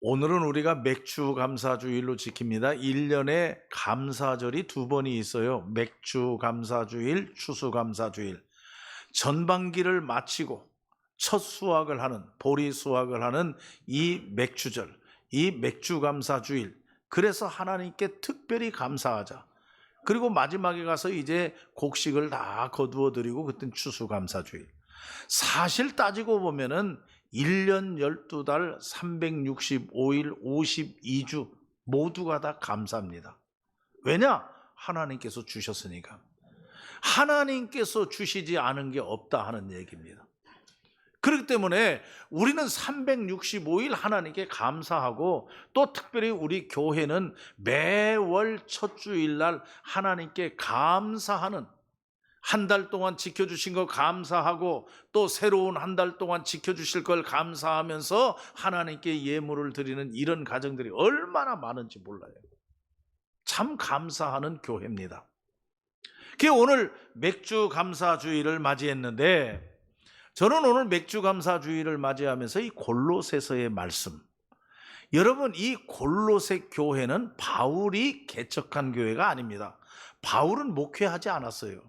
오늘은 우리가 맥주 감사주일로 지킵니다. 1년에 감사절이 두 번이 있어요. 맥주 감사주일, 추수 감사주일. 전반기를 마치고 첫 수확을 하는, 보리 수확을 하는 이 맥주절, 이 맥주 감사주일. 그래서 하나님께 특별히 감사하자. 그리고 마지막에 가서 이제 곡식을 다 거두어 드리고 그땐 추수 감사주일. 사실 따지고 보면은 1년 12달 365일 52주 모두가 다 감사합니다. 왜냐? 하나님께서 주셨으니까. 하나님께서 주시지 않은 게 없다 하는 얘기입니다. 그렇기 때문에 우리는 365일 하나님께 감사하고, 또 특별히 우리 교회는 매월 첫 주일날 하나님께 감사하는, 한 달 동안 지켜주신 거 감사하고 또 새로운 한 달 동안 지켜주실 걸 감사하면서 하나님께 예물을 드리는 이런 가정들이 얼마나 많은지 몰라요. 참 감사하는 교회입니다. 오늘 맥주 감사주일을 맞이했는데, 저는 오늘 맥주 감사주일을 맞이하면서 이 골로새서의 말씀, 여러분, 이 골로새 교회는 바울이 개척한 교회가 아닙니다. 바울은 목회하지 않았어요.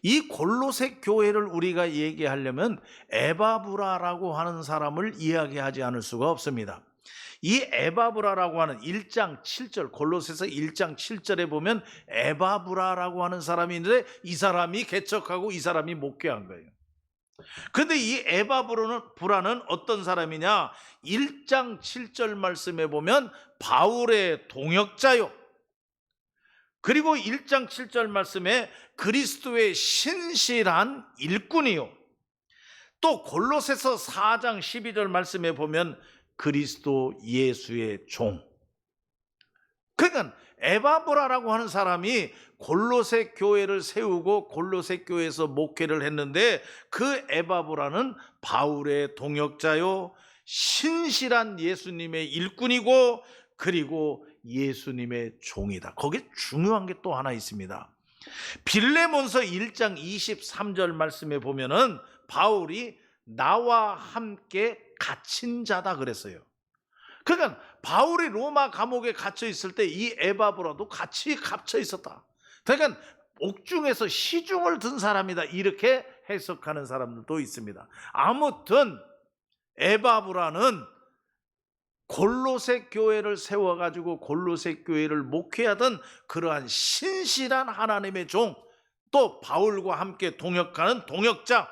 이 골로새 교회를 우리가 얘기하려면 에바브라라고 하는 사람을 이야기하지 않을 수가 없습니다. 이 에바브라라고 하는 1장 7절, 골로새서 1장 7절에 보면 에바브라라고 하는 사람이 있는데, 이 사람이 개척하고 이 사람이 목회한 거예요. 그런데 이 에바브라는 어떤 사람이냐? 1장 7절 말씀에 보면 바울의 동역자요, 그리고 1장 7절 말씀에 그리스도의 신실한 일꾼이요, 또 골로새서 4장 12절 말씀에 보면 그리스도 예수의 종. 그러니까 에바브라라고 하는 사람이 골로새 교회를 세우고 골로새 교회에서 목회를 했는데, 그 에바브라는 바울의 동역자요, 신실한 예수님의 일꾼이고, 그리고 예수님의 종이다. 거기에 중요한 게 또 하나 있습니다. 빌레몬서 1장 23절 말씀에 보면은 바울이 나와 함께 갇힌 자다 그랬어요. 그러니까 바울이 로마 감옥에 갇혀 있을 때 이 에바브라도 같이 갇혀 있었다. 그러니까 옥중에서 시중을 든 사람이다, 이렇게 해석하는 사람들도 있습니다. 아무튼 에바브라는 골로새 교회를 세워가지고 골로새 교회를 목회하던 그러한 신실한 하나님의 종, 또 바울과 함께 동역하는 동역자.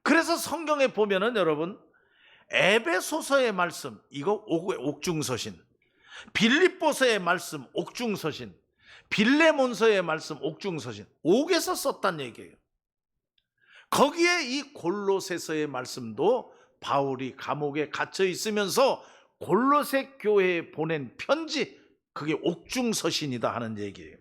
그래서 성경에 보면은 여러분, 에베소서의 말씀, 이거 옥중서신, 빌립보서의 말씀 옥중서신, 빌레몬서의 말씀 옥중서신, 옥에서 썼단 얘기예요. 거기에 이 골로새서의 말씀도 바울이 감옥에 갇혀 있으면서 골로새 교회에 보낸 편지, 그게 옥중서신이다 하는 얘기예요.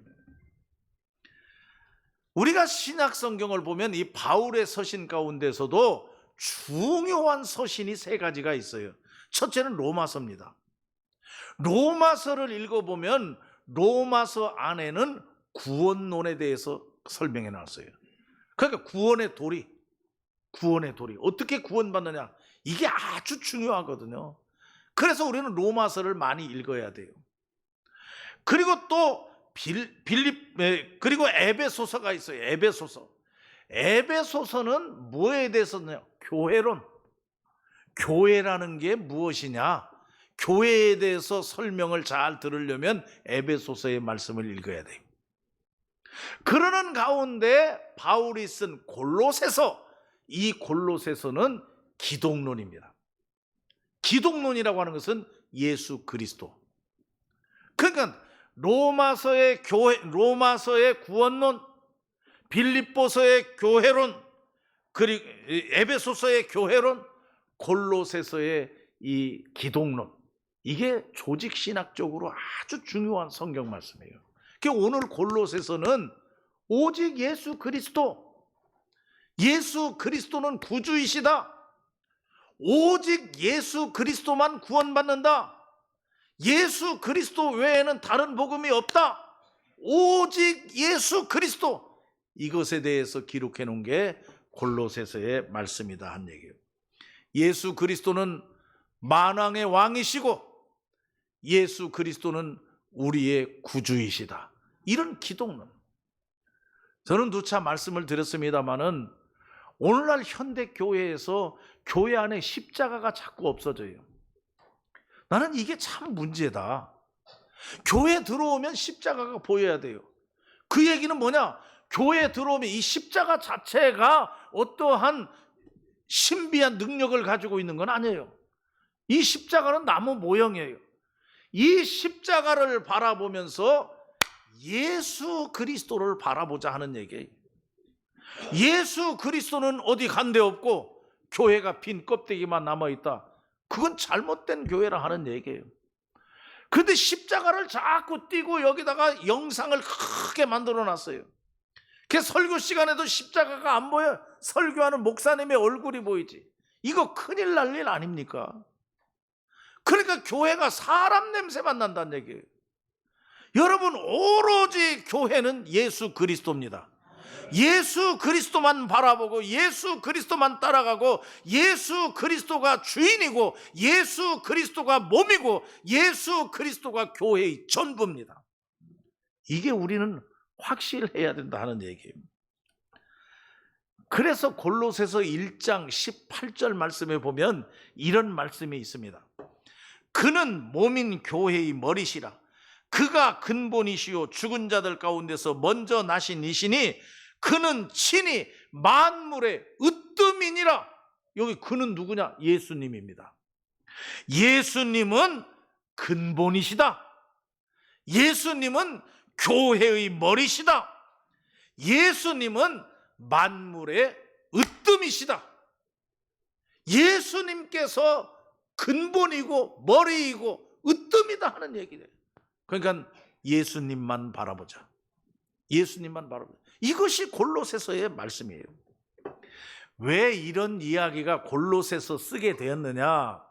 우리가 신약 성경을 보면 이 바울의 서신 가운데서도 중요한 서신이 세 가지가 있어요. 첫째는 로마서입니다. 로마서를 읽어보면 로마서 안에는 구원론에 대해서 설명해 놨어요. 그러니까 구원의 도리, 어떻게 구원받느냐, 이게 아주 중요하거든요. 그래서 우리는 로마서를 많이 읽어야 돼요. 그리고 또 그리고 에베소서가 있어요. 에베소서는 뭐에 대해서냐? 교회론. 교회라는 게 무엇이냐? 교회에 대해서 설명을 잘 들으려면 에베소서의 말씀을 읽어야 돼요. 그러는 가운데 바울이 쓴 골로새서, 이 골로새서는 기독론입니다. 기독론이라고 하는 것은 예수 그리스도. 그러니까 로마서의 구원론, 빌립보서의 교회론, 그리고 에베소서의 교회론, 골로새서의 이 기독론, 이게 조직신학적으로 아주 중요한 성경 말씀이에요. 오늘 골로새서는 오직 예수 그리스도는 구주이시다, 오직 예수 그리스도만 구원받는다, 예수 그리스도 외에는 다른 복음이 없다, 오직 예수 그리스도, 이것에 대해서 기록해 놓은 게 골로새서의 말씀이다 한 얘기예요. 예수 그리스도는 만왕의 왕이시고 예수 그리스도는 우리의 구주이시다. 이런 기독론. 저는 누차 말씀을 드렸습니다마는 오늘날 현대 교회에서 교회 안에 십자가가 자꾸 없어져요. 나는 이게 참 문제다. 교회 들어오면 십자가가 보여야 돼요. 그 얘기는 뭐냐? 교회에 들어오면 이 십자가 자체가 어떠한 신비한 능력을 가지고 있는 건 아니에요. 이 십자가는 나무 모형이에요. 이 십자가를 바라보면서 예수 그리스도를 바라보자 하는 얘기예요. 예수 그리스도는 어디 간 데 없고 교회가 빈 껍데기만 남아있다. 그건 잘못된 교회라 하는 얘기예요. 그런데 십자가를 자꾸 띄고 여기다가 영상을 크게 만들어 놨어요. 그 설교 시간에도 십자가가 안 보여. 설교하는 목사님의 얼굴이 보이지. 이거 큰일 날 일 아닙니까? 그러니까 교회가 사람 냄새만 난다는 얘기예요. 여러분, 오로지 교회는 예수 그리스도입니다. 예수 그리스도만 바라보고 예수 그리스도만 따라가고 예수 그리스도가 주인이고 예수 그리스도가 몸이고 예수 그리스도가 교회의 전부입니다. 이게 우리는 확실해야 된다 하는 얘기예요. 그래서 골로새서 1장 18절 말씀에 보면 이런 말씀이 있습니다. 그는 몸인 교회의 머리시라. 그가 근본이시요 죽은 자들 가운데서 먼저 나신 이시니 그는 친히 만물의 으뜸이니라. 여기 그는 누구냐? 예수님입니다. 예수님은 근본이시다. 예수님은 교회의 머리시다. 예수님은 만물의 으뜸이시다. 예수님께서 근본이고 머리이고 으뜸이다 하는 얘기예요. 그러니까 예수님만 바라보자. 예수님만 바라보자. 이것이 골로새서의 말씀이에요. 왜 이런 이야기가 골로새서 쓰게 되었느냐?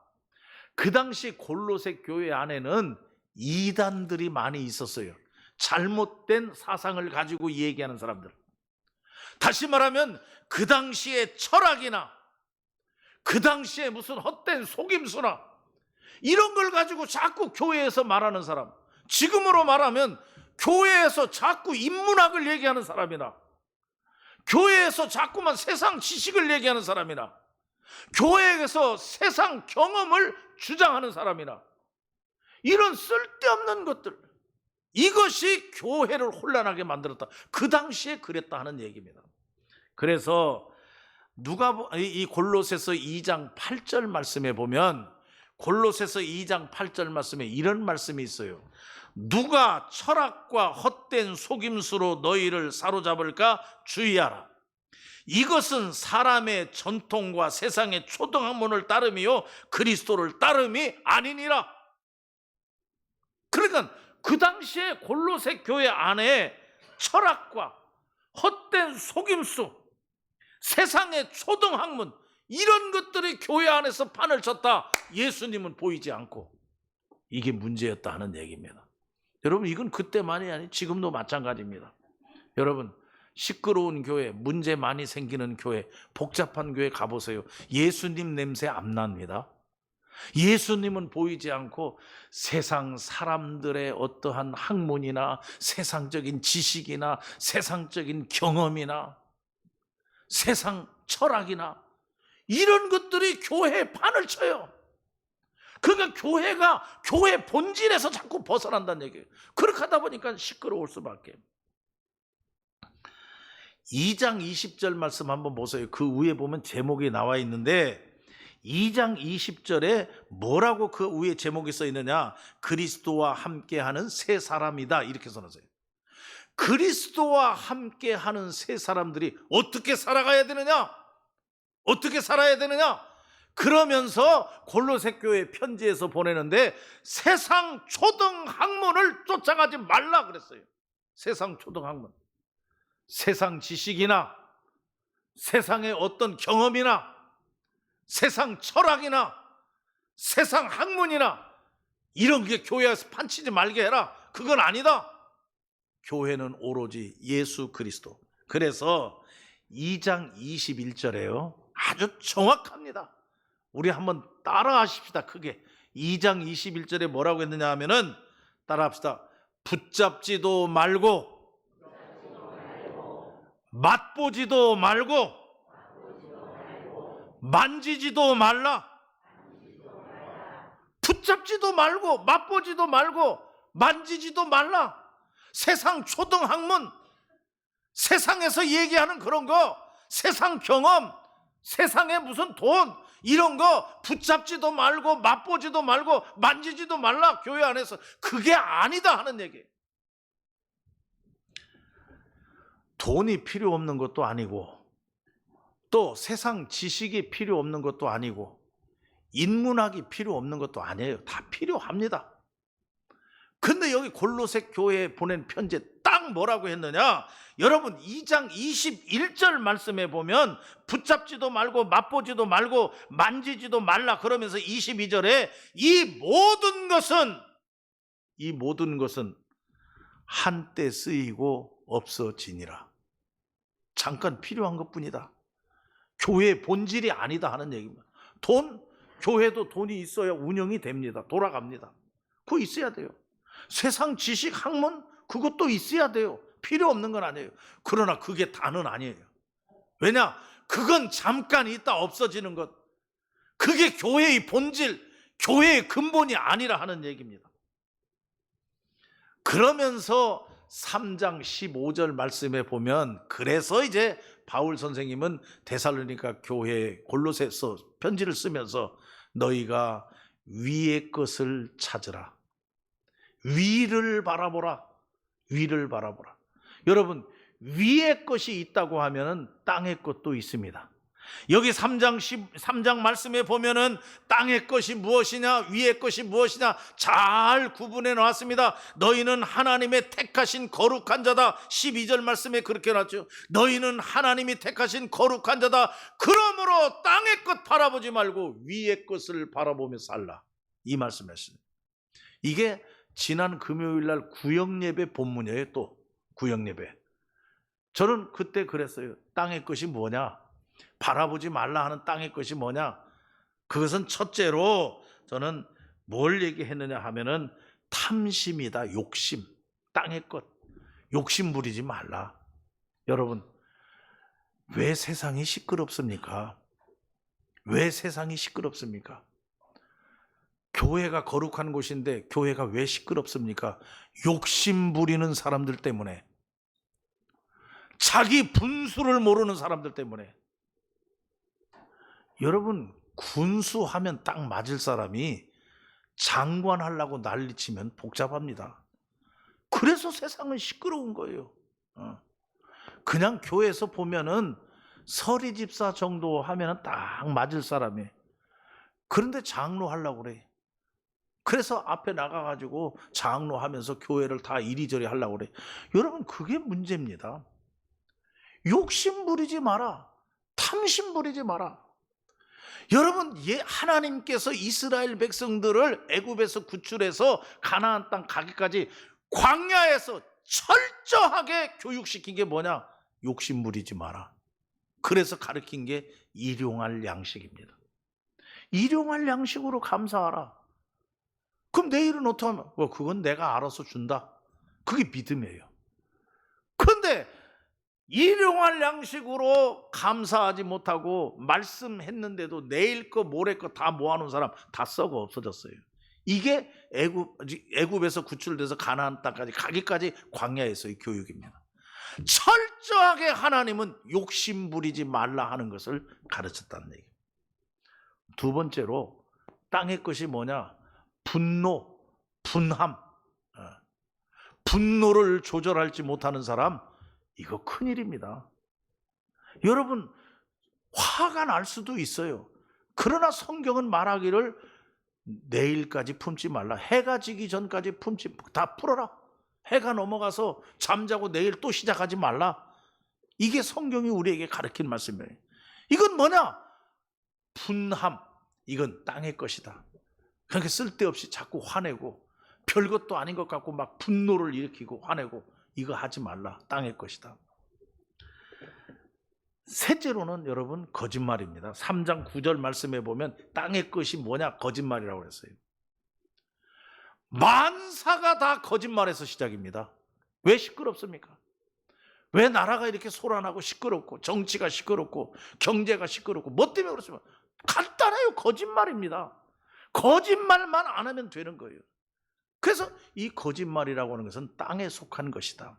그 당시 골로새 교회 안에는 이단들이 많이 있었어요. 잘못된 사상을 가지고 얘기하는 사람들. 다시 말하면 그 당시의 철학이나 그 당시에 무슨 헛된 속임수나 이런 걸 가지고 자꾸 교회에서 말하는 사람. 지금으로 말하면 교회에서 자꾸 인문학을 얘기하는 사람이나 교회에서 자꾸만 세상 지식을 얘기하는 사람이나 교회에서 세상 경험을 주장하는 사람이나 이런 쓸데없는 것들, 이것이 교회를 혼란하게 만들었다. 그 당시에 그랬다 하는 얘기입니다. 그래서 이 골로새서 2장 8절 말씀에 보면 골로새서 2장 8절 말씀에 이런 말씀이 있어요. 누가 철학과 헛된 속임수로 너희를 사로잡을까 주의하라. 이것은 사람의 전통과 세상의 초등학문을 따름이요 그리스도를 따름이 아니니라. 그러니까 그 당시에 골로새 교회 안에 철학과 헛된 속임수, 세상의 초등학문 이런 것들이 교회 안에서 판을 쳤다. 예수님은 보이지 않고 이게 문제였다 하는 얘기입니다. 여러분, 이건 그때만이 아니 지금도 마찬가지입니다. 여러분, 시끄러운 교회, 문제 많이 생기는 교회, 복잡한 교회 가보세요. 예수님 냄새 안 납니다. 예수님은 보이지 않고 세상 사람들의 어떠한 학문이나 세상적인 지식이나 세상적인 경험이나 세상 철학이나 이런 것들이 교회에 판을 쳐요. 그러니까 교회가 교회 본질에서 자꾸 벗어난다는 얘기예요. 그렇게 하다 보니까 시끄러울 수밖에. 2장 20절 말씀 한번 보세요. 그 위에 보면 제목이 나와 있는데 2장 20절에 뭐라고 그 위에 제목이 써 있느냐? 그리스도와 함께하는 새 사람이다 이렇게 써놨어요. 그리스도와 함께하는 새 사람들이 어떻게 살아가야 되느냐? 어떻게 살아야 되느냐? 그러면서 골로새 교회 편지에서 보내는데 세상 초등학문을 쫓아가지 말라 그랬어요. 세상 초등학문, 세상 지식이나 세상의 어떤 경험이나 세상 철학이나 세상 학문이나 이런 게 교회에서 판치지 말게 해라. 그건 아니다. 교회는 오로지 예수 그리스도. 그래서 2장 21절에요. 아주 정확합니다. 우리 한번 따라하십시다. 크게. 2장 21절에 뭐라고 했느냐 하면은 따라합시다. 붙잡지도 말고 맛보지도 말고 만지지도 말라. 붙잡지도 말고 맛보지도 말고 만지지도 말라. 세상 초등학문, 세상에서 얘기하는 그런 거, 세상 경험, 세상에 무슨 돈 이런 거 붙잡지도 말고 맛보지도 말고 만지지도 말라. 교회 안에서 그게 아니다 하는 얘기예요. 돈이 필요 없는 것도 아니고 또 세상 지식이 필요 없는 것도 아니고 인문학이 필요 없는 것도 아니에요. 다 필요합니다. 근데 여기 골로새 교회에 보낸 편지에 딱 뭐라고 했느냐? 여러분 2장 21절 말씀에 보면 붙잡지도 말고 맛보지도 말고 만지지도 말라 그러면서 22절에 이 모든 것은 한때 쓰이고 없어지니라. 잠깐 필요한 것뿐이다. 교회의 본질이 아니다 하는 얘기입니다. 교회도 돈이 있어야 운영이 됩니다. 돌아갑니다. 그거 있어야 돼요. 세상 지식 학문 그것도 있어야 돼요. 필요 없는 건 아니에요. 그러나 그게 다는 아니에요. 왜냐? 그건 잠깐 있다 없어지는 것. 그게 교회의 본질, 교회의 근본이 아니라 하는 얘기입니다. 그러면서 3장 15절 말씀에 보면 그래서 이제 바울 선생님은 데살로니가 교회에 골로새서 편지를 쓰면서 너희가 위의 것을 찾으라. 위를 바라보라. 위를 바라보라. 여러분 위의 것이 있다고 하면 땅의 것도 있습니다. 여기 3장 말씀에 보면은 땅의 것이 무엇이냐 위의 것이 무엇이냐 잘 구분해 놨습니다. 너희는 하나님의 택하신 거룩한 자다. 12절 말씀에 그렇게 놨죠. 너희는 하나님이 택하신 거룩한 자다. 그러므로 땅의 것 바라보지 말고 위의 것을 바라보며 살라. 이 말씀이었어요. 이게 지난 금요일 날 구역예배 본문이에요. 또 구역예배. 저는 그때 그랬어요. 땅의 것이 뭐냐? 바라보지 말라 하는 땅의 것이 뭐냐? 그것은 첫째로 저는 뭘 얘기했느냐 하면은 탐심이다. 욕심. 땅의 것. 욕심 부리지 말라. 여러분 왜 세상이 시끄럽습니까? 왜 세상이 시끄럽습니까? 교회가 거룩한 곳인데 교회가 왜 시끄럽습니까? 욕심 부리는 사람들 때문에, 자기 분수를 모르는 사람들 때문에. 여러분 군수하면 딱 맞을 사람이 장관하려고 난리치면 복잡합니다. 그래서 세상은 시끄러운 거예요. 그냥 교회에서 보면은 서리 집사 정도 하면은 딱 맞을 사람이, 그런데 장로 하려고 그래. 그래서 앞에 나가가지고 장로 하면서 교회를 다 이리저리 하려고 그래. 여러분 그게 문제입니다. 욕심 부리지 마라. 탐심 부리지 마라. 여러분 하나님께서 이스라엘 백성들을 애굽에서 구출해서 가나안 땅 가기까지 광야에서 철저하게 교육시킨 게 뭐냐? 욕심 부리지 마라. 그래서 가르친 게 일용할 양식입니다. 일용할 양식으로 감사하라. 그럼 내일은 어떻게 하면? 그건 내가 알아서 준다. 그게 믿음이에요. 그런데 일용할 양식으로 감사하지 못하고 말씀했는데도 내일 거 모레 거 다 모아놓은 사람 다 썩어 없어졌어요. 이게 애굽에서 구출돼서 가나안 땅까지 가기까지 광야에서의 교육입니다. 철저하게 하나님은 욕심 부리지 말라 하는 것을 가르쳤다는 얘기예요. 두 번째로 땅의 것이 뭐냐? 분노, 분함. 분노를 조절하지 못하는 사람, 이거 큰일입니다. 여러분 화가 날 수도 있어요. 그러나 성경은 말하기를 내일까지 품지 말라. 해가 지기 전까지 다 풀어라. 해가 넘어가서 잠자고 내일 또 시작하지 말라. 이게 성경이 우리에게 가르친 말씀이에요. 이건 뭐냐? 분함. 이건 땅의 것이다. 그러니까 쓸데없이 자꾸 화내고 별것도 아닌 것 같고 막 분노를 일으키고 화내고 이거 하지 말라. 땅의 것이다. 셋째로는 여러분 거짓말입니다. 3장 9절 말씀에 보면 땅의 것이 뭐냐? 거짓말이라고 그랬어요. 만사가 다 거짓말에서 시작입니다. 왜 시끄럽습니까? 왜 나라가 이렇게 소란하고 시끄럽고 정치가 시끄럽고 경제가 시끄럽고 뭐 때문에 그렇습니까? 간단해요. 거짓말입니다. 거짓말만 안 하면 되는 거예요. 그래서 이 거짓말이라고 하는 것은 땅에 속한 것이다.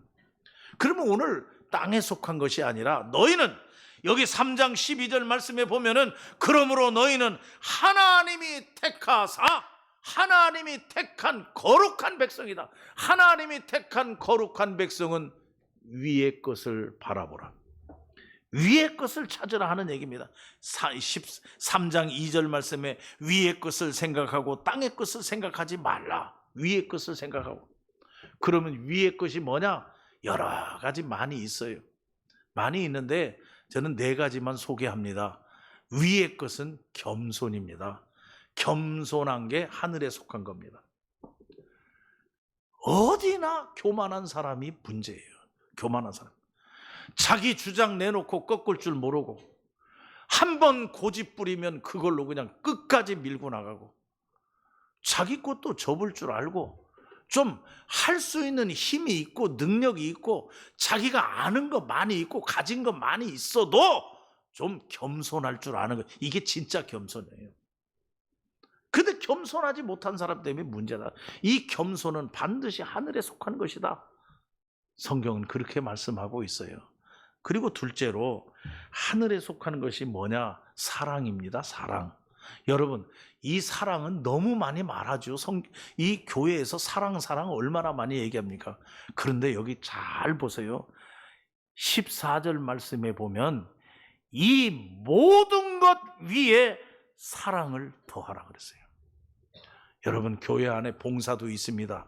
그러면 오늘 땅에 속한 것이 아니라 너희는 여기 3장 12절 말씀에 보면은 그러므로 너희는 하나님이 택하사 하나님이 택한 거룩한 백성이다. 하나님이 택한 거룩한 백성은 위의 것을 바라보라. 위의 것을 찾으라 하는 얘기입니다. 13장 2절 말씀에 위의 것을 생각하고 땅의 것을 생각하지 말라. 위의 것을 생각하고. 그러면 위의 것이 뭐냐? 여러 가지 많이 있어요. 많이 있는데 저는 4가지만 소개합니다. 위의 것은 겸손입니다. 겸손한 게 하늘에 속한 겁니다. 어디나 교만한 사람이 문제예요. 교만한 사람. 자기 주장 내놓고 꺾을 줄 모르고 한 번 고집 부리면 그걸로 그냥 끝까지 밀고 나가고 자기 것도 접을 줄 알고 좀 할 수 있는 힘이 있고 능력이 있고 자기가 아는 거 많이 있고 가진 거 많이 있어도 좀 겸손할 줄 아는 거, 이게 진짜 겸손이에요. 근데 겸손하지 못한 사람 때문에 문제다. 이 겸손은 반드시 하늘에 속한 것이다. 성경은 그렇게 말씀하고 있어요. 그리고 둘째로 하늘에 속하는 것이 뭐냐? 사랑입니다. 사랑. 여러분, 이 사랑은 너무 많이 말하죠. 이 교회에서 사랑 얼마나 많이 얘기합니까? 그런데 여기 잘 보세요. 14절 말씀에 보면 이 모든 것 위에 사랑을 더하라 그랬어요. 여러분, 교회 안에 봉사도 있습니다.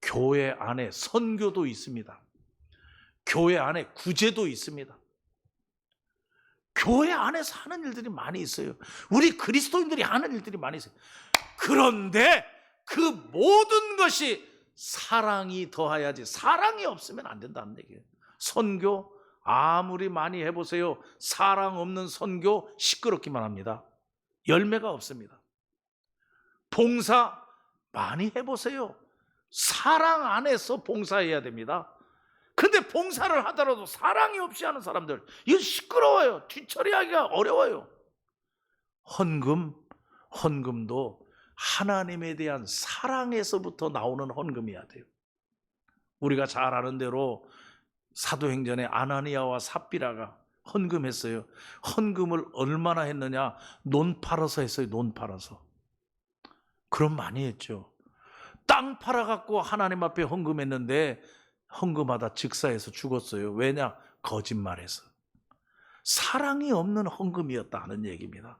교회 안에 선교도 있습니다. 교회 안에 구제도 있습니다. 교회 안에서 하는 일들이 많이 있어요. 우리 그리스도인들이 하는 일들이 많이 있어요. 그런데 그 모든 것이 사랑이 더해야지, 사랑이 없으면 안 된다는 얘기예요. 선교 아무리 많이 해보세요. 사랑 없는 선교 시끄럽기만 합니다. 열매가 없습니다. 봉사 많이 해보세요. 사랑 안에서 봉사해야 됩니다. 근데 봉사를 하더라도 사랑이 없이 하는 사람들, 이거 시끄러워요. 뒤처리하기가 어려워요. 헌금도 하나님에 대한 사랑에서부터 나오는 헌금이어야 돼요. 우리가 잘 아는 대로 사도행전에 아나니아와 삽비라가 헌금했어요. 헌금을 얼마나 했느냐? 논 팔아서 했어요. 논 팔아서. 그럼 많이 했죠. 땅 팔아갖고 하나님 앞에 헌금했는데 헌금하다 즉사해서 죽었어요. 왜냐? 거짓말해서. 사랑이 없는 헌금이었다는 얘기입니다.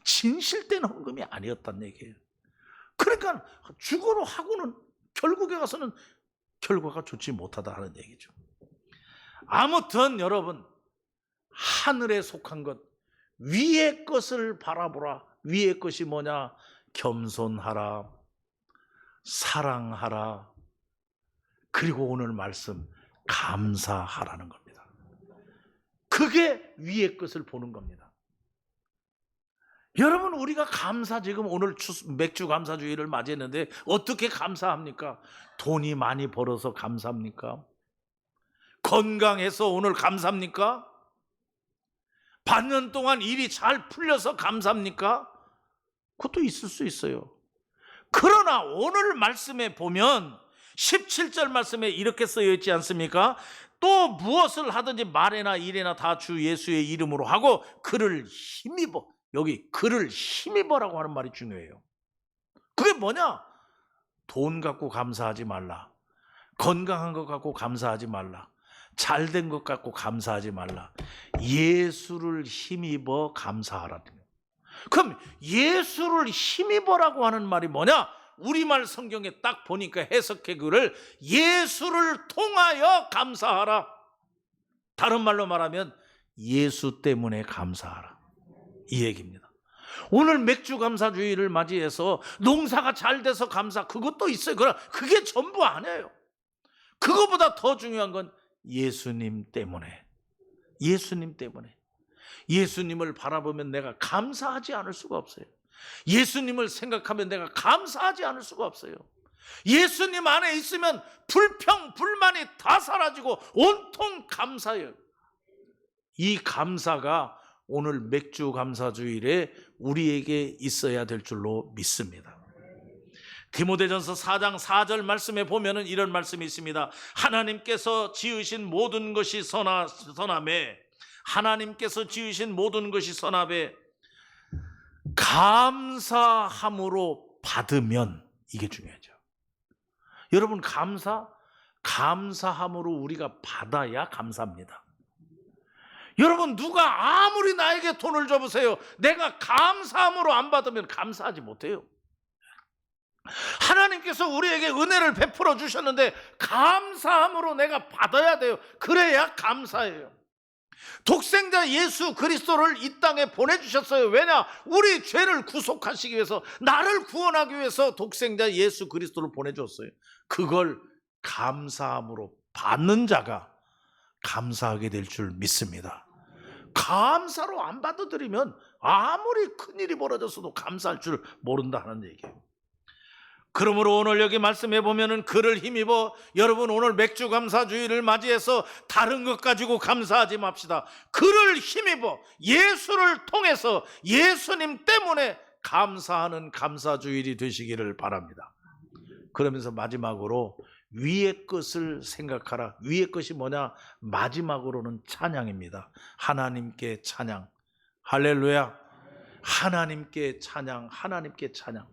진실된 헌금이 아니었다는 얘기예요. 그러니까 죽어로 하고는 결국에 가서는 결과가 좋지 못하다는 얘기죠. 아무튼 여러분, 하늘에 속한 것, 위의 것을 바라보라. 위의 것이 뭐냐? 겸손하라, 사랑하라, 그리고 오늘 말씀 감사하라는 겁니다. 그게 위의 것을 보는 겁니다. 여러분, 우리가 감사, 지금 오늘 맥주 감사주의를 맞이했는데 어떻게 감사합니까? 돈이 많이 벌어서 감사합니까? 건강해서 오늘 감사합니까? 반년 동안 일이 잘 풀려서 감사합니까? 그것도 있을 수 있어요. 그러나 오늘 말씀에 보면 17절 말씀에 이렇게 쓰여 있지 않습니까? 또 무엇을 하든지 말이나 일이나 다 주 예수의 이름으로 하고 그를 힘입어. 여기 그를 힘입어라고 하는 말이 중요해요. 그게 뭐냐? 돈 갖고 감사하지 말라. 건강한 것 갖고 감사하지 말라. 잘된 것 갖고 감사하지 말라. 예수를 힘입어 감사하라는 거예요. 그럼 예수를 힘입어라고 하는 말이 뭐냐? 우리말 성경에 딱 보니까 해석해 그를 예수를 통하여 감사하라. 다른 말로 말하면 예수 때문에 감사하라, 이 얘기입니다. 오늘 맥주 감사주의를 맞이해서 농사가 잘 돼서 감사, 그것도 있어요. 그러나 그게 전부 아니에요. 그거보다 더 중요한 건 예수님 때문에, 예수님 때문에. 예수님을 바라보면 내가 감사하지 않을 수가 없어요. 예수님을 생각하면 내가 감사하지 않을 수가 없어요. 예수님 안에 있으면 불평, 불만이 다 사라지고 온통 감사해요. 이 감사가 오늘 맥주 감사주일에 우리에게 있어야 될 줄로 믿습니다. 디모데전서 4장 4절 말씀에 보면은 이런 말씀이 있습니다. 하나님께서 지으신 모든 것이 선함에, 하나님께서 지으신 모든 것이 선함에 감사함으로 받으면, 이게 중요하죠. 여러분, 감사함으로 우리가 받아야 감사합니다. 여러분, 누가 아무리 나에게 돈을 줘보세요, 내가 감사함으로 안 받으면 감사하지 못해요. 하나님께서 우리에게 은혜를 베풀어 주셨는데 감사함으로 내가 받아야 돼요. 그래야 감사해요. 독생자 예수 그리스도를 이 땅에 보내주셨어요. 왜냐? 우리 죄를 구속하시기 위해서, 나를 구원하기 위해서 독생자 예수 그리스도를 보내줬어요. 그걸 감사함으로 받는 자가 감사하게 될 줄 믿습니다. 감사로 안 받아들이면 아무리 큰일이 벌어졌어도 감사할 줄 모른다 하는 얘기예요. 그러므로 오늘 여기 말씀해 보면은 그를 힘입어, 여러분 오늘 맥주 감사주의를 맞이해서 다른 것 가지고 감사하지 맙시다. 그를 힘입어 예수를 통해서, 예수님 때문에 감사하는 감사주일이 되시기를 바랍니다. 그러면서 마지막으로 위의 것을 생각하라. 위의 것이 뭐냐? 마지막으로는 찬양입니다. 하나님께 찬양. 할렐루야. 하나님께 찬양, 하나님께 찬양.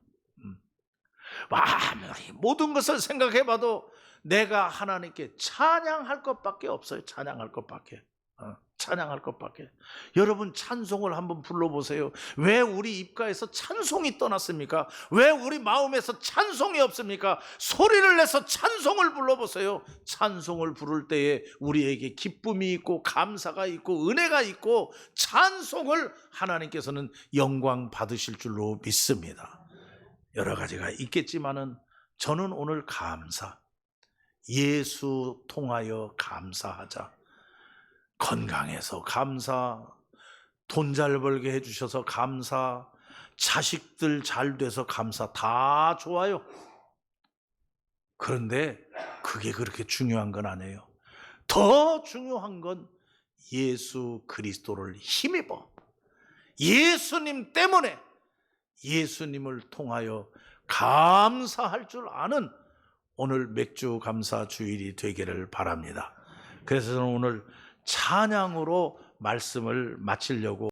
모든 것을 생각해봐도 내가 하나님께 찬양할 것밖에 없어요. 찬양할 것밖에. 찬양할 것밖에. 여러분, 찬송을 한번 불러보세요. 왜 우리 입가에서 찬송이 떠났습니까? 왜 우리 마음에서 찬송이 없습니까? 소리를 내서 찬송을 불러보세요. 찬송을 부를 때에 우리에게 기쁨이 있고 감사가 있고 은혜가 있고, 찬송을 하나님께서는 영광 받으실 줄로 믿습니다. 여러 가지가 있겠지만은 저는 오늘 감사, 예수 통하여 감사하자. 건강해서 감사, 돈 잘 벌게 해주셔서 감사, 자식들 잘 돼서 감사, 다 좋아요. 그런데 그게 그렇게 중요한 건 아니에요. 더 중요한 건 예수 그리스도를 힘입어 예수님 때문에, 예수님을 통하여 감사할 줄 아는 오늘 맥주 감사 주일이 되기를 바랍니다. 그래서 저는 오늘 찬양으로 말씀을 마치려고